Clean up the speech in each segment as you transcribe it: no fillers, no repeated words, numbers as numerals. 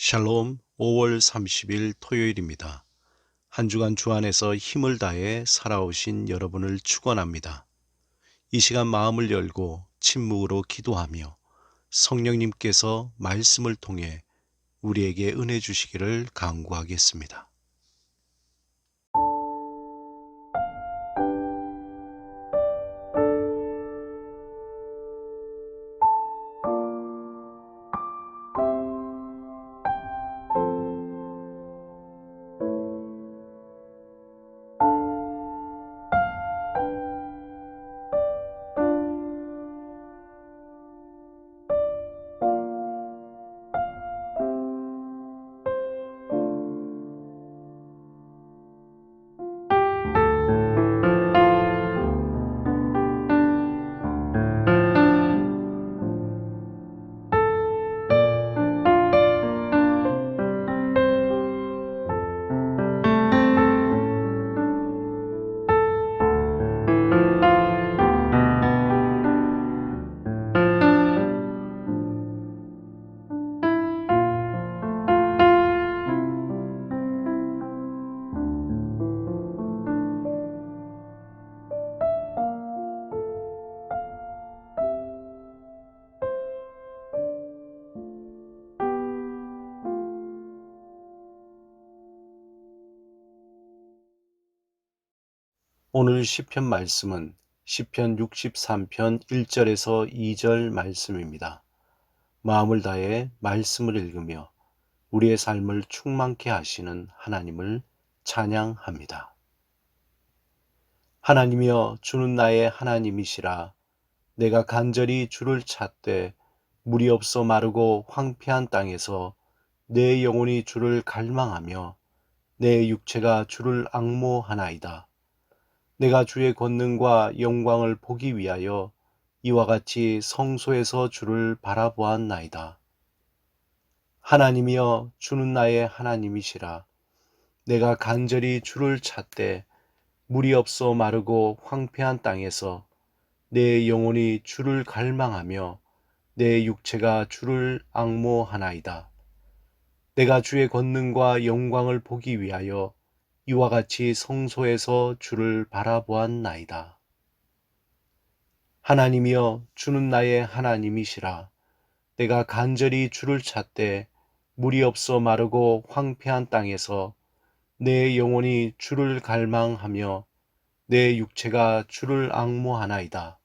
샬롬 5월 30일 토요일입니다. 한 주간 주 안에서 힘을 다해 살아오신 여러분을 축원합니다. 이 시간 마음을 열고 침묵으로 기도하며 성령님께서 말씀을 통해 우리에게 은혜 주시기를 간구하겠습니다. 오늘 시편 말씀은 시편 63편 1절에서 2절 말씀입니다. 마음을 다해 말씀을 읽으며 우리의 삶을 충만케 하시는 하나님을 찬양합니다. 하나님이여, 주는 나의 하나님이시라. 내가 간절히 주를 찾되 물이 없어 마르고 황폐한 땅에서 내 영혼이 주를 갈망하며 내 육체가 주를 앙모하나이다. 내가 주의 권능과 영광을 보기 위하여 이와 같이 성소에서 주를 바라보았나이다. 하나님이여, 주는 나의 하나님이시라. 내가 간절히 주를 찾되 물이 없어 마르고 황폐한 땅에서 내 영혼이 주를 갈망하며 내 육체가 주를 앙모하나이다. 내가 주의 권능과 영광을 보기 위하여 이와 같이 성소에서 주를 바라보았나이다. 하나님이여, 주는 나의 하나님이시라. 내가 간절히 주를 찾되 물이 없어 마르고 황폐한 땅에서 내 영혼이 주를 갈망하며 내 육체가 주를 앙모하나이다.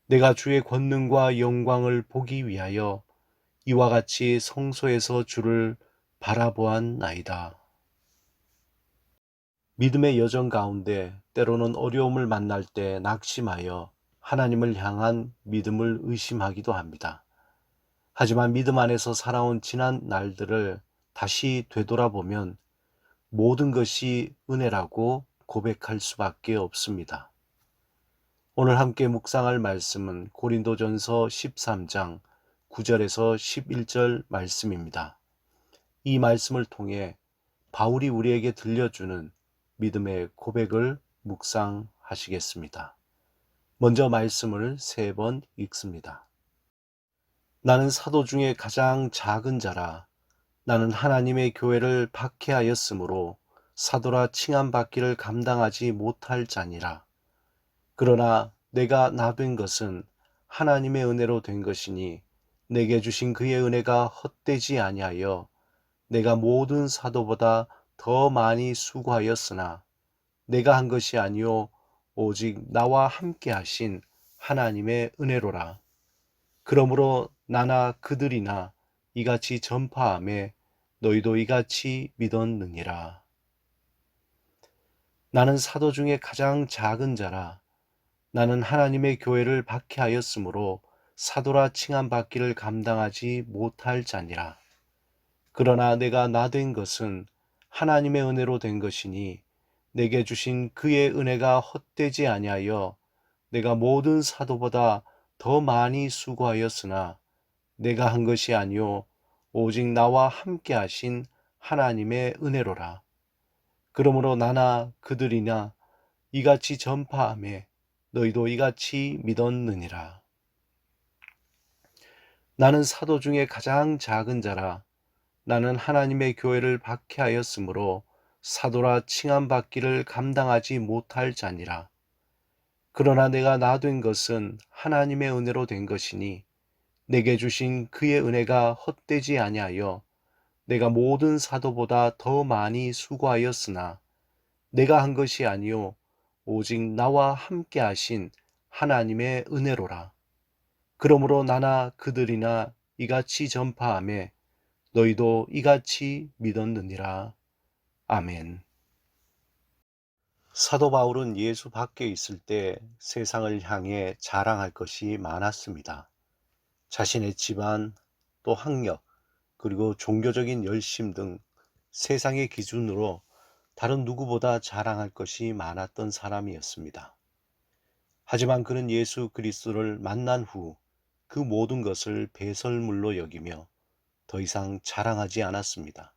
내가 주의 권능과 영광을 보기 위하여 이와 같이 성소에서 주를 바라보았나이다. 믿음의 여정 가운데 때로는 어려움을 만날 때 낙심하여 하나님을 향한 믿음을 의심하기도 합니다. 하지만 믿음 안에서 살아온 지난 날들을 다시 되돌아보면 모든 것이 은혜라고 고백할 수밖에 없습니다. 오늘 함께 묵상할 말씀은 고린도전서 13장 9절에서 11절 말씀입니다. 이 말씀을 통해 바울이 우리에게 들려주는 믿음의 고백을 묵상하시겠습니다. 먼저 말씀을 3번 읽습니다. 나는 사도 중에 가장 작은 자라. 나는 하나님의 교회를 박해하였으므로 사도라 칭함받기를 감당하지 못할 자니라. 그러나 내가 나된 것은 하나님의 은혜로 된 것이니 내게 주신 그의 은혜가 헛되지 아니하여 내가 모든 사도보다 더 많이 수고하였으나 내가 한 것이 아니요 오직 나와 함께 하신 하나님의 은혜로라. 그러므로 나나 그들이나 이같이 전파하매 너희도 이같이 믿었느니라. 나는 사도 중에 가장 작은 자라. 나는 하나님의 교회를 박해하였으므로 사도라 칭함받기를 감당하지 못할 자니라. 그러나 내가 나된 것은 하나님의 은혜로 된 것이니 내게 주신 그의 은혜가 헛되지 아니하여 내가 모든 사도보다 더 많이 수고하였으나 내가 한 것이 아니요 오직 나와 함께 하신 하나님의 은혜로라. 그러므로 나나 그들이나 이같이 전파하매 너희도 이같이 믿었느니라. 나는 사도 중에 가장 작은 자라. 나는 하나님의 교회를 박해하였으므로 사도라 칭함받기를 감당하지 못할 자니라. 그러나 내가 나 된 것은 하나님의 은혜로 된 것이니 내게 주신 그의 은혜가 헛되지 아니하여 내가 모든 사도보다 더 많이 수고하였으나 내가 한 것이 아니요 오직 나와 함께 하신 하나님의 은혜로라. 그러므로 나나 그들이나 이같이 전파하매 너희도 이같이 믿었느니라. 아멘. 사도 바울은 예수 밖에 있을 때 세상을 향해 자랑할 것이 많았습니다. 자신의 집안, 또 학력, 그리고 종교적인 열심 등 세상의 기준으로 다른 누구보다 자랑할 것이 많았던 사람이었습니다. 하지만 그는 예수 그리스도를 만난 후 그 모든 것을 배설물로 여기며 더 이상 자랑하지 않았습니다.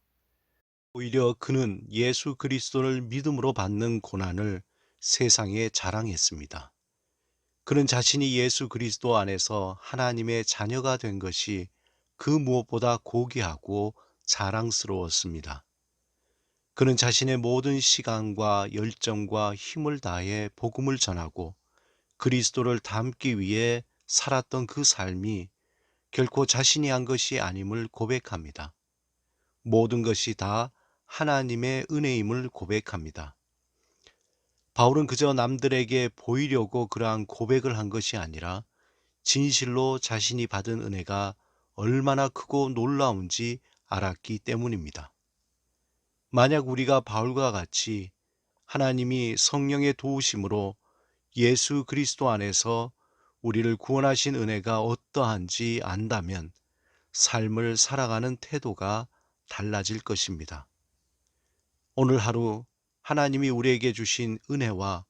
오히려 그는 예수 그리스도를 믿음으로 받는 고난을 세상에 자랑했습니다. 그는 자신이 예수 그리스도 안에서 하나님의 자녀가 된 것이 그 무엇보다 고귀하고 자랑스러웠습니다. 그는 자신의 모든 시간과 열정과 힘을 다해 복음을 전하고 그리스도를 닮기 위해 살았던 그 삶이 결코 자신이 한 것이 아님을 고백합니다. 모든 것이 다 하나님의 은혜임을 고백합니다. 바울은 그저 남들에게 보이려고 그러한 고백을 한 것이 아니라 진실로 자신이 받은 은혜가 얼마나 크고 놀라운지 알았기 때문입니다. 만약 우리가 바울과 같이 하나님이 성령의 도우심으로 예수 그리스도 안에서 우리를 구원하신 은혜가 어떠한지 안다면 삶을 살아가는 태도가 달라질 것입니다. 오늘 하루 하나님이 우리에게 주신 은혜와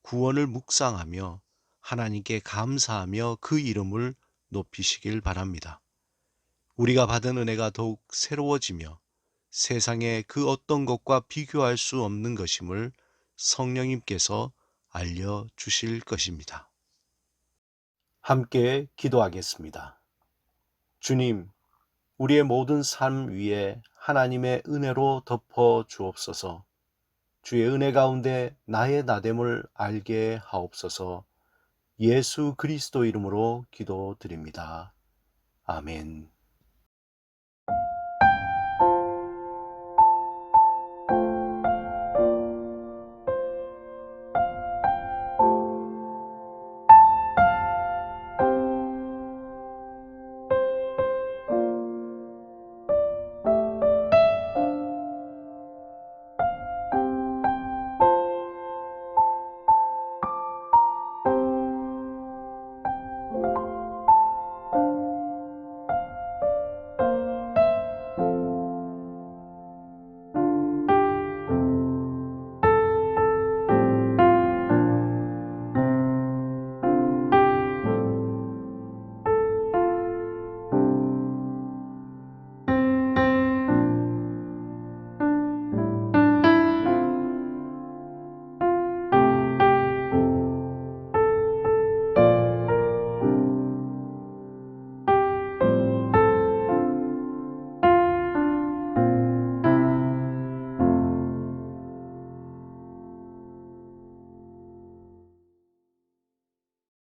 구원을 묵상하며 하나님께 감사하며 그 이름을 높이시길 바랍니다. 우리가 받은 은혜가 더욱 새로워지며 세상의 그 어떤 것과 비교할 수 없는 것임을 성령님께서 알려주실 것입니다. 함께 기도하겠습니다. 주님, 우리의 모든 삶 위에 하나님의 은혜로 덮어 주옵소서. 주의 은혜 가운데 나의 나됨을 알게 하옵소서. 예수 그리스도 이름으로 기도드립니다. 아멘.